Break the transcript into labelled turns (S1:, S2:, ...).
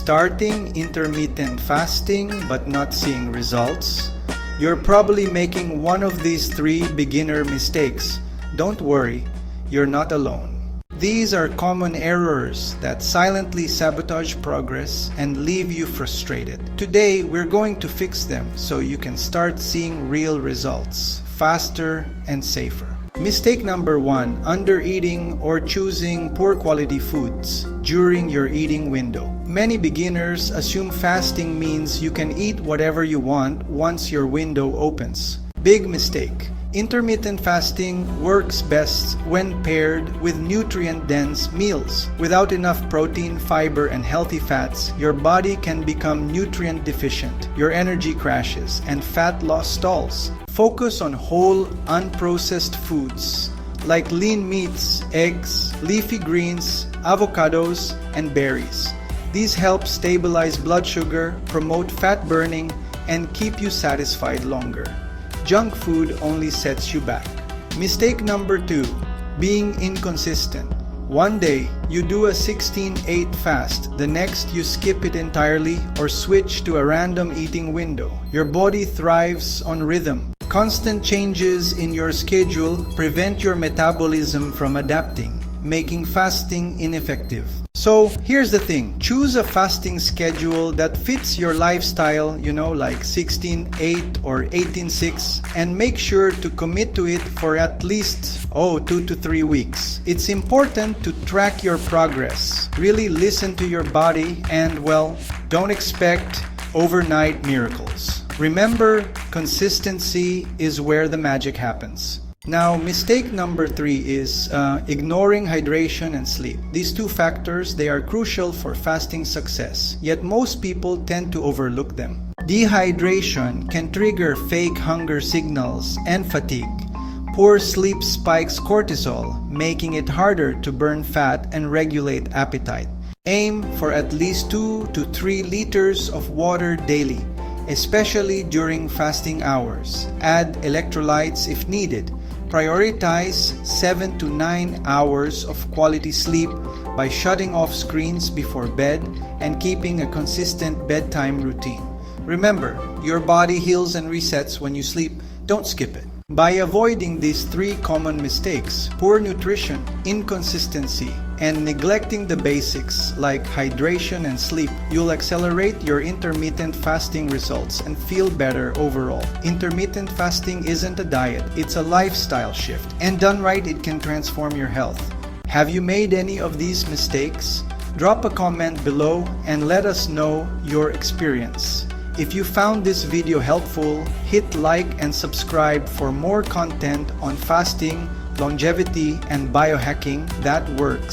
S1: Starting intermittent fasting but not seeing results? You're probably making one of these three beginner mistakes. Don't worry, you're not alone. These are common errors that silently sabotage progress and leave you frustrated. Today, we're going to fix them so you can start seeing real results, faster and safer. Mistake number 1, undereating or choosing poor quality foods during your eating window. Many beginners assume fasting means you can eat whatever you want once your window opens. Big mistake. Intermittent fasting works best when paired with nutrient-dense meals. Without enough protein, fiber, and healthy fats, your body can become nutrient deficient, your energy crashes, and fat loss stalls. Focus on whole, unprocessed foods like lean meats, eggs, leafy greens, avocados, and berries. These help stabilize blood sugar, promote fat burning, and keep you satisfied longer. Junk food only sets you back. Mistake number 2, being inconsistent. One day, you do a 16-8 fast. The next, you skip it entirely or switch to a random eating window. Your body thrives on rhythm. Constant changes in your schedule prevent your metabolism from adapting, making fasting ineffective. So here's the thing, choose a fasting schedule that fits your lifestyle, like 16-8 or 18-6, and make sure to commit to it for at least 2 to 3 weeks. It's important to track your progress, really listen to your body, and don't expect overnight miracles. Remember, consistency is where the magic happens. Now, mistake number 3 is ignoring hydration and sleep. These two factors, they are crucial for fasting success, yet most people tend to overlook them. Dehydration can trigger fake hunger signals and fatigue. Poor sleep spikes cortisol, making it harder to burn fat and regulate appetite. Aim for at least 2 to 3 liters of water daily, especially during fasting hours. Add electrolytes if needed. Prioritize 7 to 9 hours of quality sleep by shutting off screens before bed and keeping a consistent bedtime routine. Remember, your body heals and resets when you sleep. Don't skip it. By avoiding these 3 common mistakes, poor nutrition, inconsistency, and neglecting the basics like hydration and sleep, you'll accelerate your intermittent fasting results and feel better overall. Intermittent fasting isn't a diet, it's a lifestyle shift, and done right, it can transform your health. Have you made any of these mistakes? Drop a comment below and let us know your experience. If you found this video helpful, hit like and subscribe for more content on fasting, longevity, and biohacking that works.